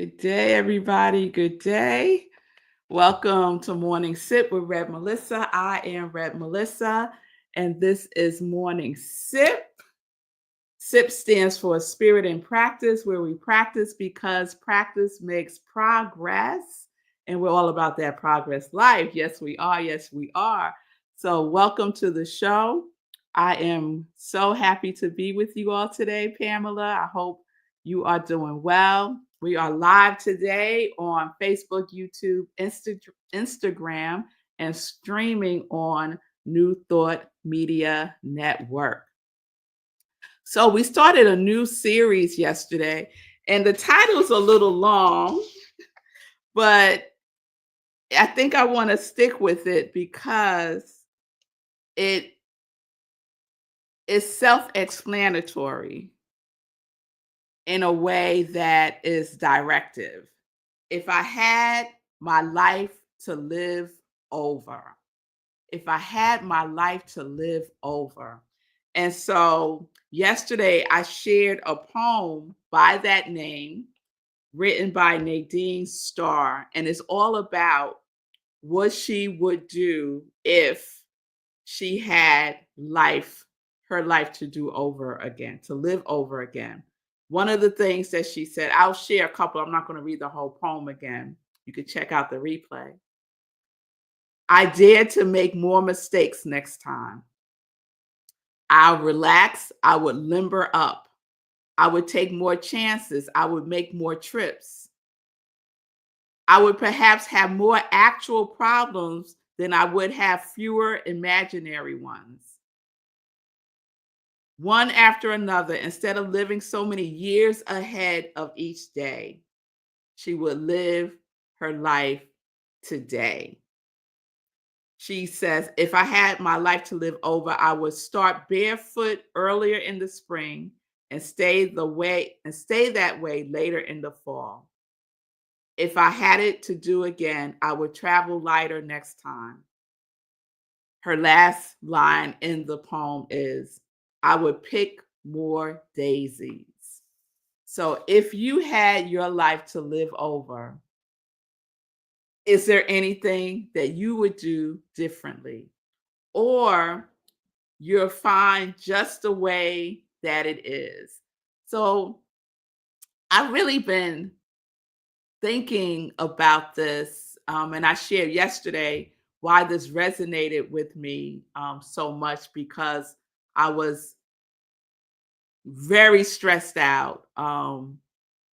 Good day, everybody. Good day. Welcome to Morning Sip with Rev Melissa. I am Rev Melissa, and this is Morning Sip. SIP stands for Spirit in Practice, where we practice because practice makes progress. And we're all about that progress life. Yes, we are. Yes, we are. So, welcome to the show. I am so happy to be with you all today, Pamela. I hope you are doing well. We are live today on Facebook, YouTube, Instagram, and streaming on New Thought Media Network. So we started a new series yesterday, and the title's a little long, but I think I want to stick with it because it is self-explanatory in a way that is directive. If I had my life to live over, if I had my life to live over. And so yesterday I shared a poem by that name written by Nadine Starr, and it's all about what she would do if she had her life to do over again, to live over again. One of the things that she said, I'll share a couple. I'm not going to read the whole poem again. You can check out the replay. I dare to make more mistakes next time. I'll relax. I would limber up. I would take more chances. I would make more trips. I would perhaps have more actual problems than I would have fewer imaginary ones. One after another, instead of living so many years ahead of each day, she would live her life today. She says, if I had my life to live over, I would start barefoot earlier in the spring and stay that way later in the fall. If I had it to do again, I would travel lighter next time. Her last line in the poem is, I would pick more daisies. So if you had your life to live over, is there anything that you would do differently? Or you're fine just the way that it is? So I've really been thinking about this, and I shared yesterday why this resonated with me so much because I was very stressed out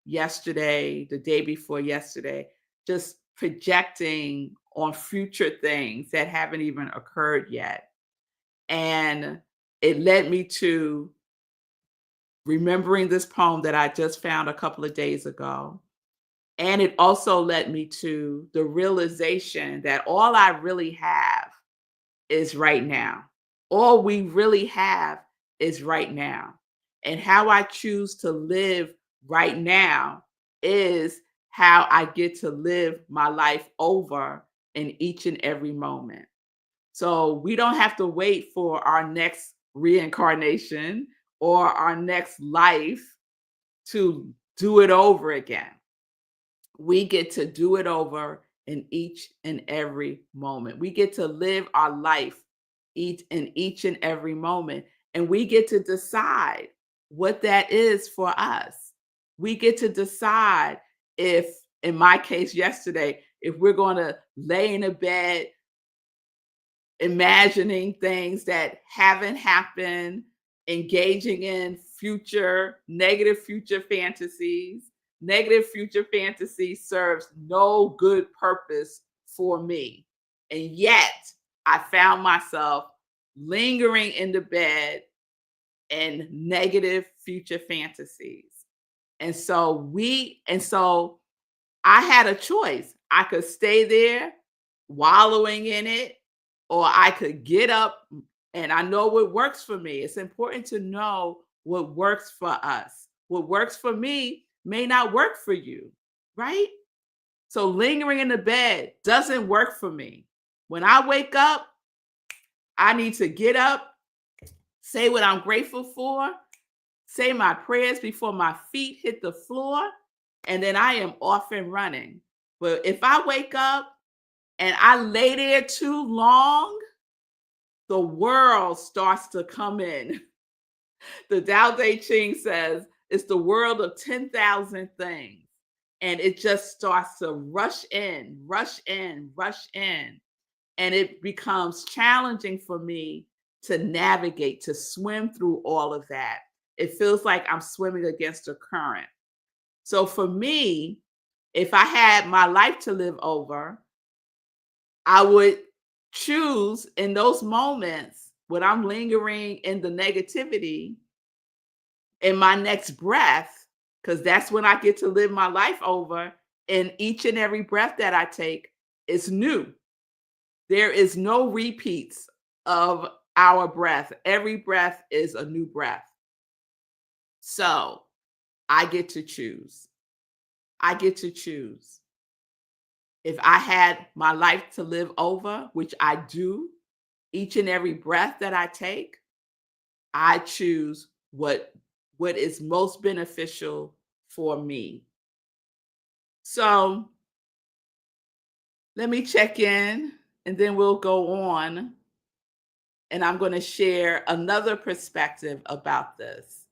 yesterday, the day before yesterday, just projecting on future things that haven't even occurred yet. And it led me to remembering this poem that I just found a couple of days ago. And it also led me to the realization that all I really have is right now. All we really have is right now. And how I choose to live right now is how I get to live my life over in each and every moment. So we don't have to wait for our next reincarnation or our next life to do it over again. We get to do it over in each and every moment. We get to live our life each and every moment. And we get to decide what that is for us. We get to decide if, in my case yesterday, if we're going to lay in a bed imagining things that haven't happened, engaging in negative future fantasies. Negative future fantasy serves no good purpose for me. And yet, I found myself lingering in the bed in negative future fantasies. And so I had a choice. I could stay there wallowing in it, or I could get up, and I know what works for me. It's important to know what works for us. What works for me may not work for you, right? So lingering in the bed doesn't work for me. When I wake up, I need to get up, say what I'm grateful for, say my prayers before my feet hit the floor, and then I am off and running. But if I wake up and I lay there too long, the world starts to come in. The Tao Te Ching says it's the world of 10,000 things. And it just starts to rush in, rush in, rush in. And it becomes challenging for me to navigate, to swim through all of that. It feels like I'm swimming against a current. So for me, if I had my life to live over, I would choose in those moments when I'm lingering in the negativity in my next breath, because that's when I get to live my life over. And each and every breath that I take is new. There is no repeats of our breath. Every breath is a new breath. So I get to choose. I get to choose. If I had my life to live over, which I do, each and every breath that I take, I choose what is most beneficial for me. So let me check in and then we'll go on. And I'm going to share another perspective about this.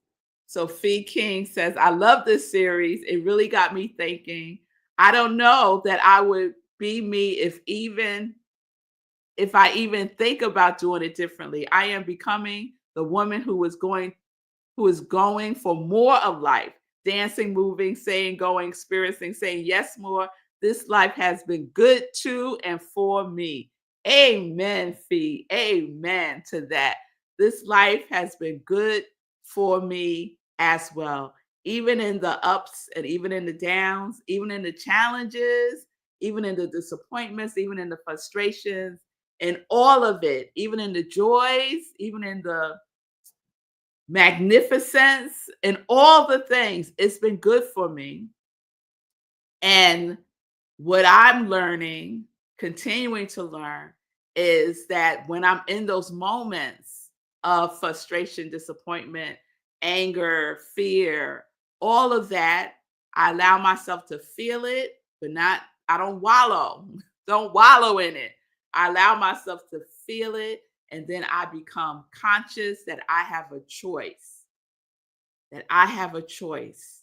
So Fee King says, I love this series. It really got me thinking. I don't know that I would be me if I even think about doing it differently. I am becoming the woman who is going for more of life, dancing, moving, saying, going, experiencing, saying yes more. This life has been good to and for me. Amen, Fee. Amen to that. This life has been good for me as well. Even in the ups and even in the downs, even in the challenges, even in the disappointments, even in the frustrations, and all of it, even in the joys, even in the magnificence and all the things. It's been good for me. And what I'm learning, continuing to learn, is that when I'm in those moments of frustration, disappointment, anger, fear, all of that, I allow myself to feel it, but I don't wallow. Don't wallow in it. I allow myself to feel it, and then I become conscious that I have a choice. That I have a choice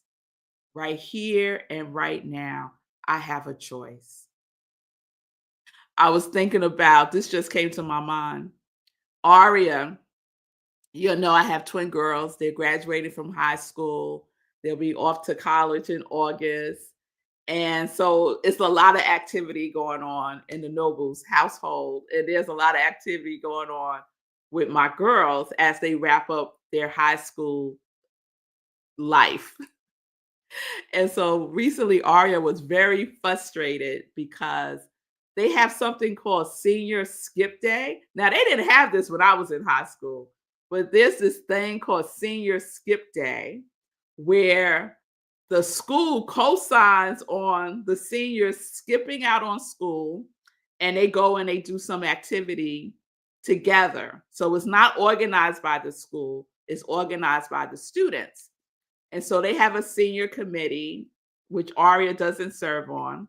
right here and right now. I have a choice. I was thinking about this, just came to my mind. Aria, I have twin girls. They're graduating from high school. They'll be off to college in August. And so it's a lot of activity going on in the Nobles household. And there's a lot of activity going on with my girls as they wrap up their high school life. And so recently, Aria was very frustrated because they have something called Senior Skip Day. Now, they didn't have this when I was in high school, but there's this thing called Senior Skip Day where the school co-signs on the seniors skipping out on school, and they go and they do some activity together. So it's not organized by the school, it's organized by the students. And so they have a senior committee, which Aria doesn't serve on,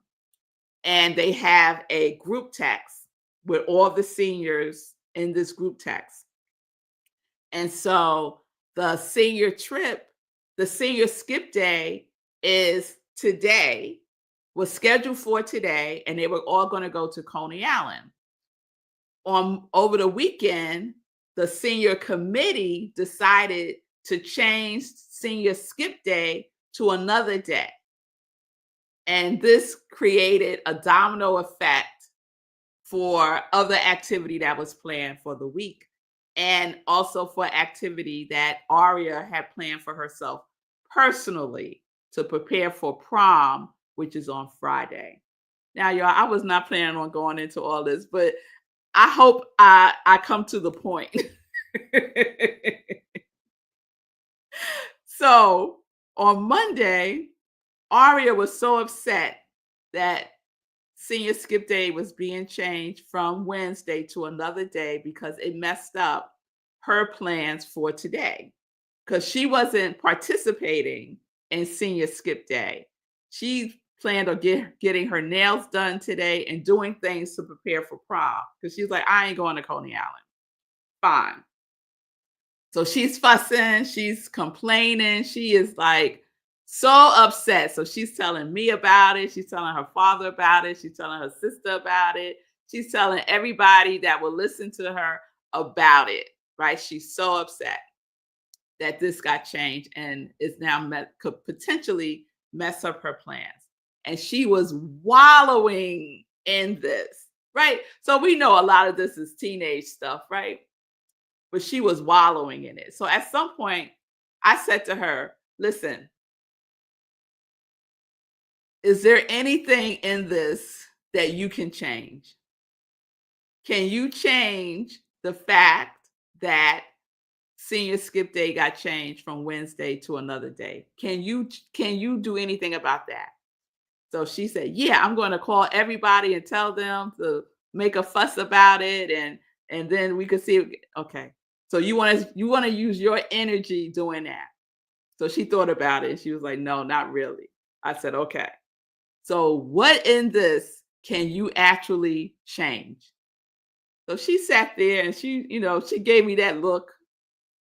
and they have a group text with all the seniors in this group text. And so the senior skip day is today, was scheduled for today, and they were all going to go to Coney Island. Over the weekend, the senior committee decided to change senior skip day to another day. And this created a domino effect for other activity that was planned for the week, and also for activity that Aria had planned for herself personally to prepare for prom, which is on Friday. Now, y'all, I was not planning on going into all this, but I hope I come to the point. So on Monday, Aria was so upset that senior skip day was being changed from Wednesday to another day because it messed up her plans for today, because she wasn't participating in senior skip day. She planned on getting her nails done today and doing things to prepare for prom because she's like, I ain't going to Coney Island. Fine. So she's fussing, she's complaining, she is like so upset. So she's telling me about it, she's telling her father about it, she's telling her sister about it, she's telling everybody that will listen to her about it, right? She's so upset that this got changed and is now could potentially mess up her plans. And she was wallowing in this, right? So we know a lot of this is teenage stuff, right? But she was wallowing in it. So at some point, I said to her, listen, is there anything in this that you can change? Can you change the fact that senior skip day got changed from Wednesday to another day? Can you do anything about that? So she said, yeah, I'm going to call everybody and tell them to make a fuss about it, and then we could see. Okay. So you want to use your energy doing that. So she thought about it. She was like, no, not really. I said, okay. So what in this can you actually change? So she sat there and she gave me that look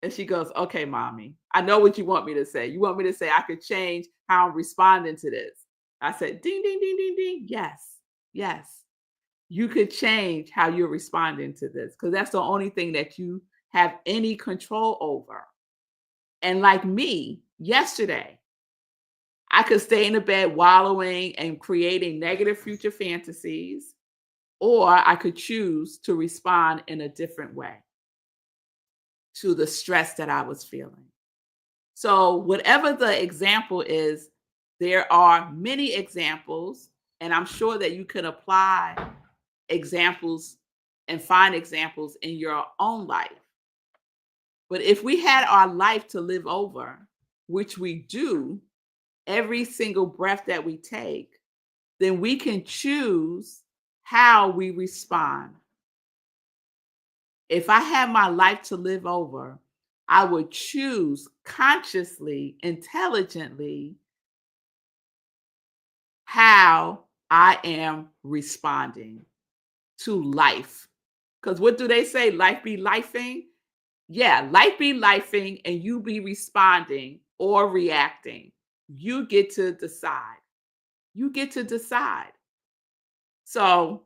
and she goes, okay, mommy, I know what you want me to say. You want me to say I could change how I'm responding to this. I said, ding, ding, ding, ding, ding. Yes, yes. You could change how you're responding to this because that's the only thing that you have any control over. And like me, yesterday, I could stay in the bed wallowing and creating negative future fantasies, or I could choose to respond in a different way to the stress that I was feeling. So, whatever the example is, there are many examples, and I'm sure that you can apply examples and find examples in your own life. But if we had our life to live over, which we do every single breath that we take, then we can choose how we respond. If I had my life to live over, I would choose consciously, intelligently, how I am responding to life. Because what do they say? Life be lifing? Yeah, life be lifing and you be responding or reacting. You get to decide. You get to decide. So,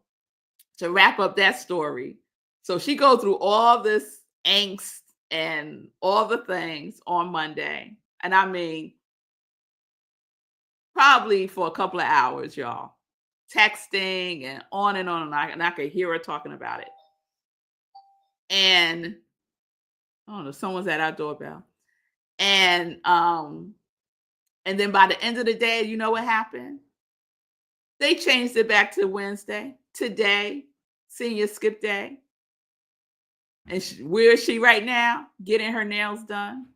to wrap up that story, so she goes through all this angst and all the things on Monday. And I mean, probably for a couple of hours, y'all, texting and on and on. And I could hear her talking about it. And I don't know, someone's at our doorbell. And then by the end of the day, you know what happened? They changed it back to Wednesday. Today, senior skip day. And where is she right now? Getting her nails done.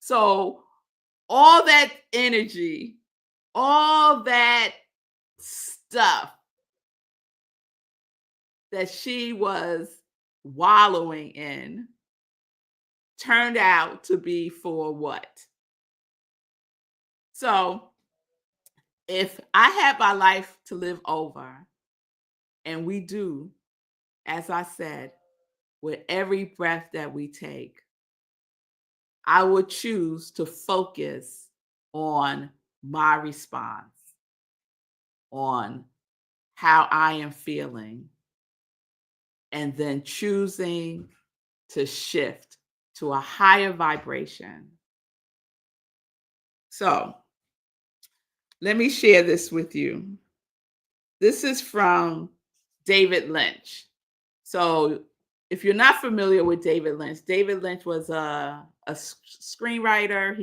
So all that energy, all that stuff that she was wallowing in turned out to be for what? So if I had my life to live over, and we do, as I said, with every breath that we take, I would choose to focus on my response, on how I am feeling, and then choosing to shift to a higher vibration. So let me share this with you. This is from David Lynch. So if you're not familiar with David Lynch was a screenwriter.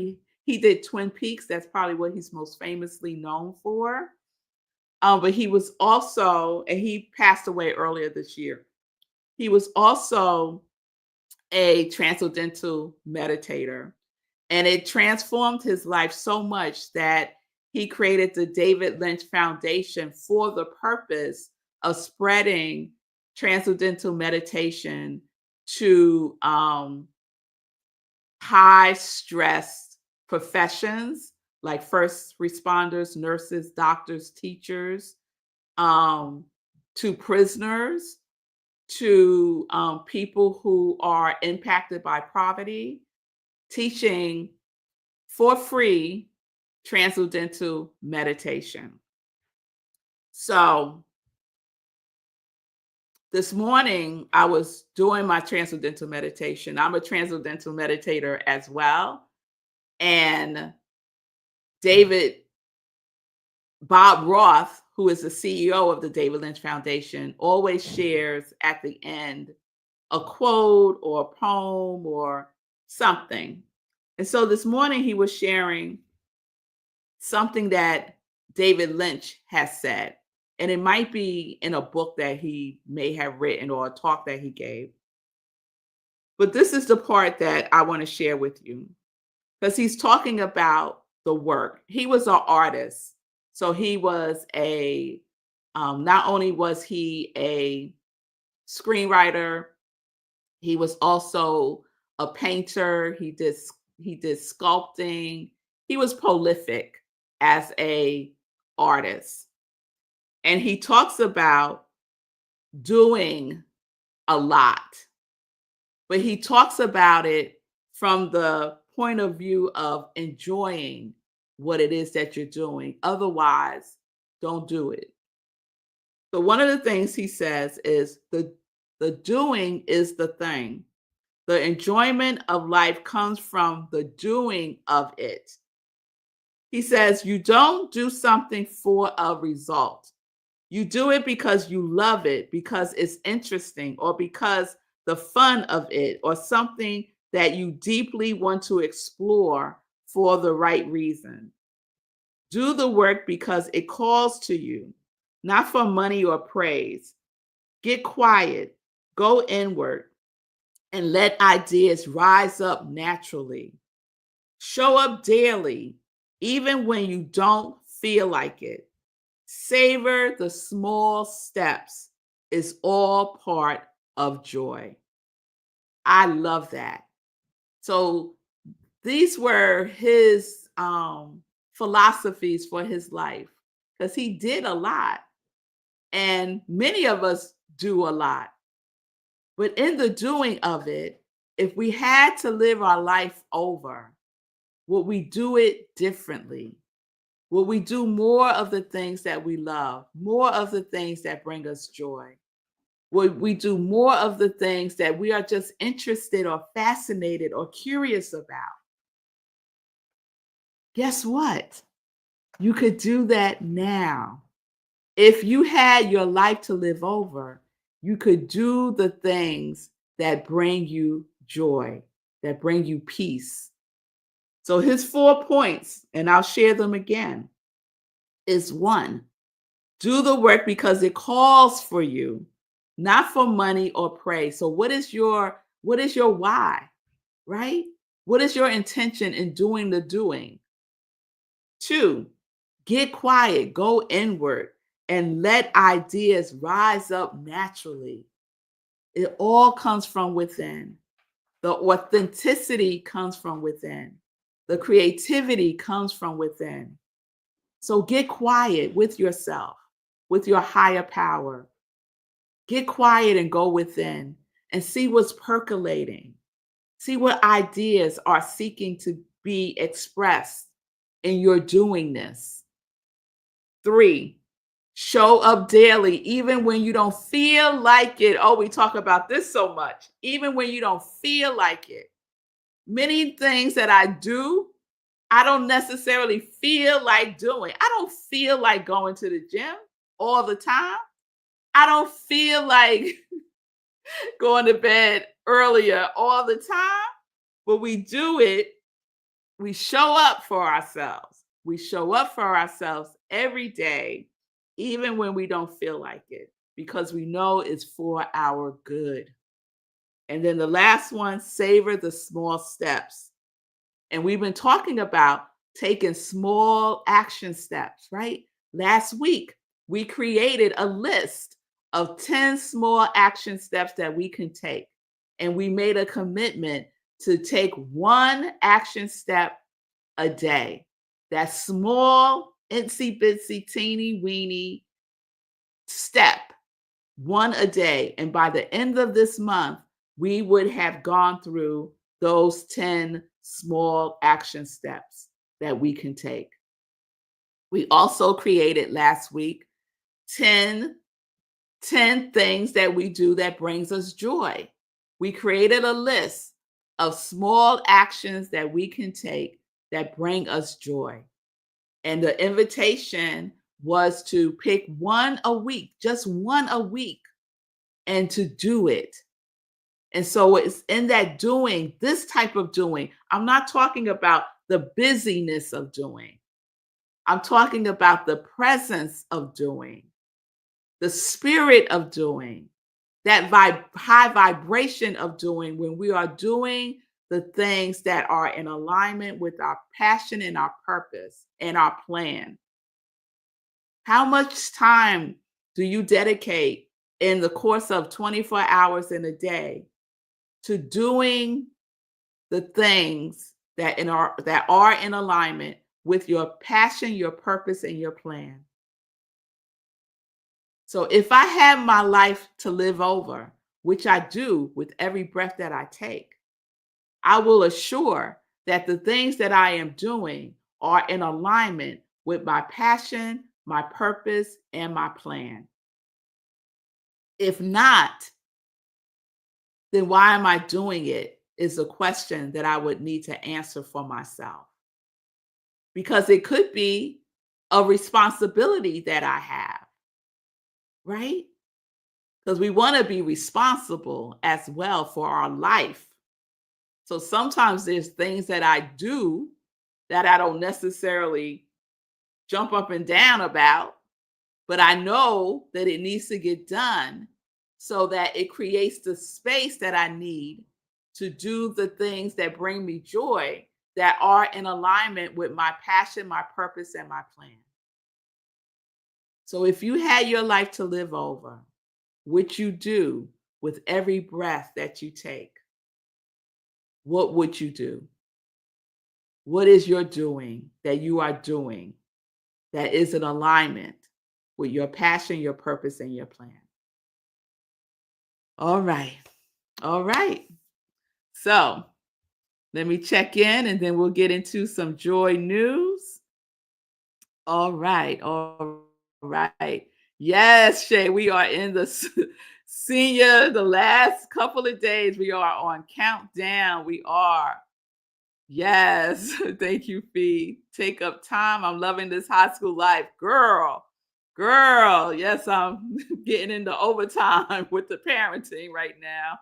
He did Twin Peaks. That's probably what he's most famously known for. But he was also, and he passed away earlier this year. He was also a transcendental meditator, and it transformed his life so much that he created the David Lynch Foundation for the purpose of spreading transcendental meditation to high stress professions like first responders, nurses, doctors, teachers, um, to prisoners, to people who are impacted by poverty, teaching for free transcendental meditation. So this morning I was doing my transcendental meditation. I'm a transcendental meditator as well. And David Bob Roth, who is the CEO of the David Lynch Foundation, always shares at the end a quote or a poem or something. And so this morning he was sharing something that David Lynch has said. And it might be in a book that he may have written or a talk that he gave. But this is the part that I want to share with you because he's talking about the work. He was an artist. So he was not only was he a screenwriter, he was also a painter. He did sculpting. He was prolific as a artist. And he talks about doing a lot, but he talks about it from the point of view of enjoying what it is that you're doing. Otherwise, don't do it. So one of the things he says is the doing is the thing. The enjoyment of life comes from the doing of it. He says, you don't do something for a result. You do it because you love it, because it's interesting, or because the fun of it, or something that you deeply want to explore for the right reason. Do the work because it calls to you, not for money or praise. Get quiet, go inward, and let ideas rise up naturally. Show up daily, even when you don't feel like it. Savor the small steps. Is all part of joy. I love that. So these were his philosophies for his life because he did a lot. And many of us do a lot. But in the doing of it, if we had to live our life over, would we do it differently? Will we do more of the things that we love, more of the things that bring us joy? Will we do more of the things that we are just interested or fascinated or curious about? Guess what? You could do that now. If you had your life to live over, you could do the things that bring you joy, that bring you peace. So his 4 points, and I'll share them again, is 1, do the work because it calls for you, not for money or praise. So what is your why, right? What is your intention in doing the doing? 2, get quiet, go inward, and let ideas rise up naturally. It all comes from within. The authenticity comes from within. The creativity comes from within. So get quiet with yourself, with your higher power. Get quiet and go within and see what's percolating. See what ideas are seeking to be expressed in your doingness. 3, show up daily, even when you don't feel like it. Oh, we talk about this so much. Even when you don't feel like it. Many things that I do, I don't necessarily feel like doing. I don't feel like going to the gym all the time. I don't feel like going to bed earlier all the time, but we do it. We show up for ourselves. We show up for ourselves every day, even when we don't feel like it, because we know it's for our good. And then the last one, savor the small steps. And we've been talking about taking small action steps, right? Last week, we created a list of 10 small action steps that we can take. And we made a commitment to take one action step a day that small, itsy bitsy, teeny weeny step, one a day. And by the end of this month, we would have gone through those 10 small action steps that we can take. We also created last week 10 things that we do that brings us joy. We created a list of small actions that we can take that bring us joy. And the invitation was to pick one a week, just one a week, and to do it. And so it's in that doing, this type of doing. I'm not talking about the busyness of doing. I'm talking about the presence of doing, the spirit of doing, that high vibration of doing, when we are doing the things that are in alignment with our passion and our purpose and our plan. How much time do you dedicate in the course of 24 hours in a day to doing the things that are in alignment with your passion, your purpose, and your plan? So if I have my life to live over, which I do with every breath that I take, I will assure that the things that I am doing are in alignment with my passion, my purpose, and my plan. If not, then why am I doing it is a question that I would need to answer for myself. Because it could be a responsibility that I have, right? Because we want to be responsible as well for our life. So sometimes there's things that I do that I don't necessarily jump up and down about, but I know that it needs to get done so that it creates the space that I need to do the things that bring me joy, that are in alignment with my passion, my purpose, and my plan. So if you had your life to live over, which you do with every breath that you take, what would you do? What is your doing that you are doing that is in alignment with your passion, your purpose, and your plan? All right. All right. So let me check in and then we'll get into some joy news. All right. All right. Yes, Shay, we are in the the last couple of days. We are on countdown. We are. Yes. Thank you, Fee. Take up time. I'm loving this high school life. Girl. Yes, I'm getting into overtime with the parenting right now.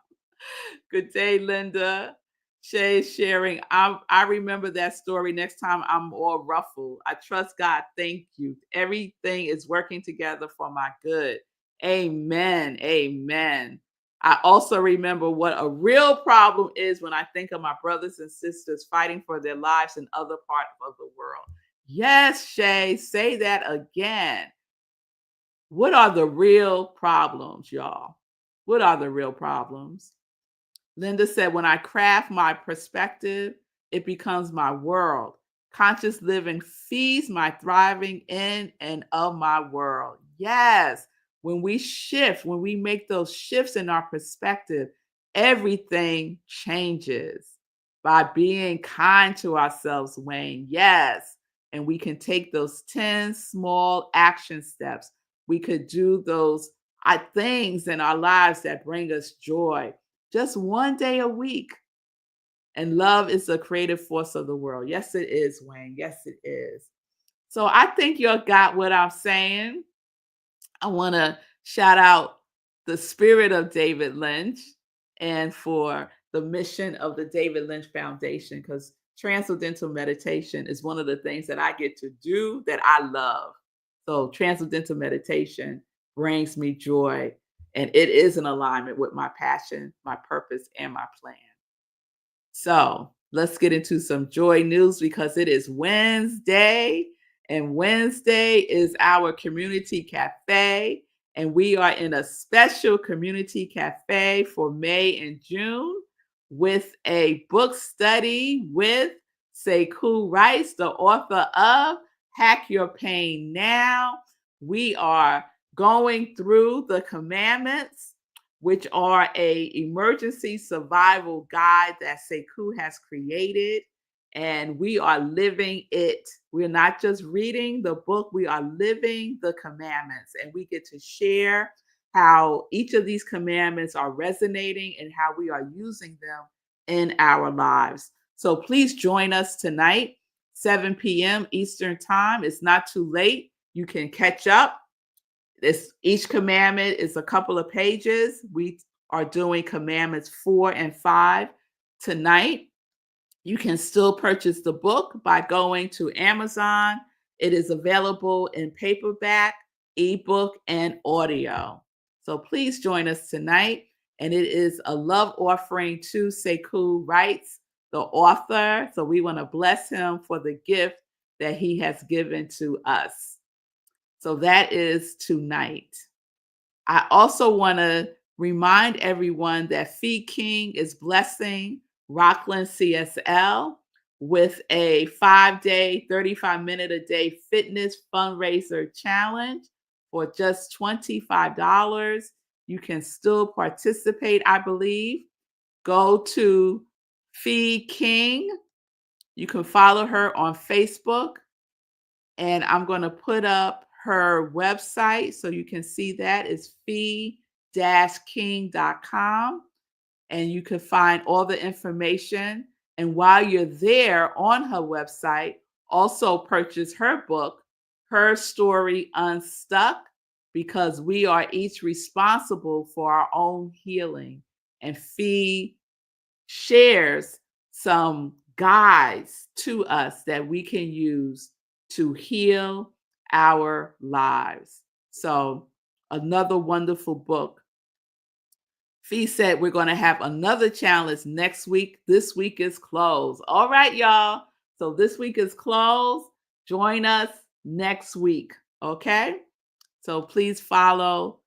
Good day, Linda. Shay's sharing. I remember that story. Next time I'm all ruffled. I trust God. Thank you. Everything is working together for my good. Amen. Amen. I also remember what a real problem is when I think of my brothers and sisters fighting for their lives in other parts of the world. Yes, Shay, say that again. What are the real problems, y'all? What are the real problems? Linda said, when I craft my perspective, it becomes my world. Conscious living feeds my thriving in and of my world. Yes. When we shift, when we make those shifts in our perspective, everything changes by being kind to ourselves, Wayne. Yes. And we can take those 10 small action steps. We could do those things in our lives that bring us joy. Just one day a week. And love is the creative force of the world. Yes, it is, Wayne. Yes, it is. So I think you got what I'm saying. I want to shout out the spirit of David Lynch and for the mission of the David Lynch Foundation, because transcendental meditation is one of the things that I get to do that I love. So transcendental meditation brings me joy, and it is in alignment with my passion, my purpose, and my plan. So let's get into some joy news because it is Wednesday, and Wednesday is our community cafe. And we are in a special community cafe for May and June with a book study with Sekou Rice, the author of Hack Your Pain Now. We are going through the commandments, which are a emergency survival guide that Sekou has created, and we are living it. We're not just reading the book, we are living the commandments, and we get to share how each of these commandments are resonating and how we are using them in our lives. So please join us tonight, 7 p.m. Eastern Time. It's not too late. You can catch up. Each commandment is a couple of pages. We are doing commandments 4 and 5 tonight. You can still purchase the book by going to Amazon. It is available in paperback, ebook, and audio. So please join us tonight. And it is a love offering to Sekou Rice, the author. So we want to bless him for the gift that he has given to us. So that is tonight. I also want to remind everyone that Fee King is blessing Rockland CSL with a 5-day, 35-minute-a-day fitness fundraiser challenge for just $25. You can still participate, I believe. Go to Fee King. You can follow her on Facebook. And I'm going to put up her website so you can see that. It's fee-king.com. And you can find all the information. And while you're there on her website, also purchase her book, Her Story Unstuck, because we are each responsible for our own healing. And Fee shares some guides to us that we can use to heal our lives. So, another wonderful book. Fee said we're going to have another challenge next week. This week is closed. All right, y'all. So, this week is closed. Join us next week. Okay. So, please follow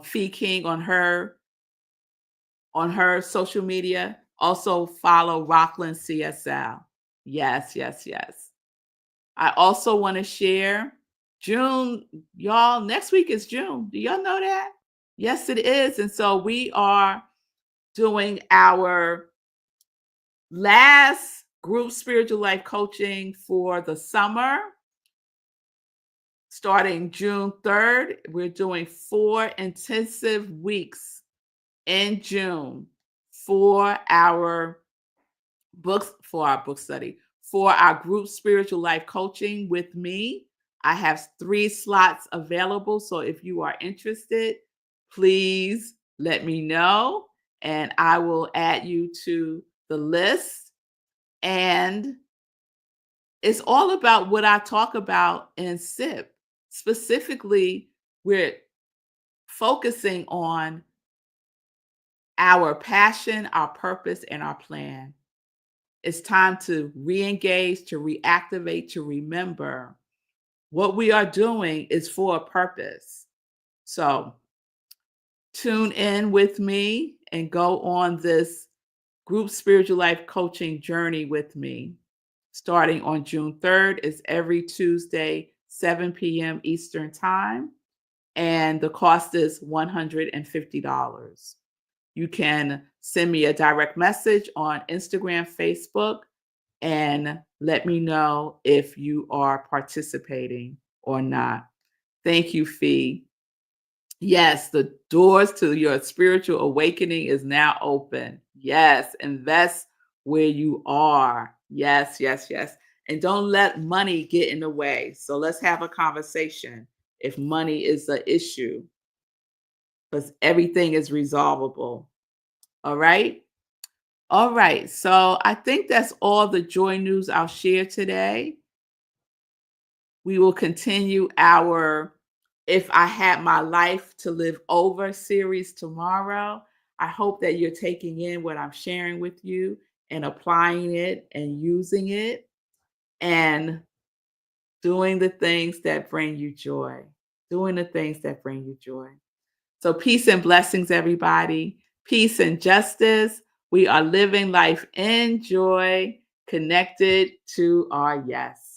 Fee King on her social media. Also follow Rockland CSL. Yes, yes, yes. I also want to share June, y'all. Next week is June. Do y'all know that? Yes, it is. And so we are doing our last group spiritual life coaching for the summer. Starting June 3rd, we're doing 4 intensive weeks in June for our book study, for our group spiritual life coaching with me. I have 3 slots available. So if you are interested, please let me know and I will add you to the list. And it's all about what I talk about in SIP. Specifically, we're focusing on our passion, our purpose, and our plan. It's time to re-engage, to reactivate, to remember what we are doing is for a purpose. So tune in with me and go on this group spiritual life coaching journey with me. Starting on June 3rd, it's every Tuesday, 7 p.m. Eastern Time. And the cost is $150. You can send me a direct message on Instagram, Facebook, and let me know if you are participating or not. Thank you, Fee. Yes, the doors to your spiritual awakening is now open. Yes, invest where you are. Yes, yes, yes. And don't let money get in the way. So let's have a conversation if money is the issue, because everything is resolvable. All right. All right. So I think that's all the joy news I'll share today. We will continue our If I Had My Life to Live Over series tomorrow. I hope that you're taking in what I'm sharing with you and applying it and using it and doing the things that bring you joy. Doing the things that bring you joy. So peace and blessings, everybody. Peace and justice. We are living life in joy. connected to our yes.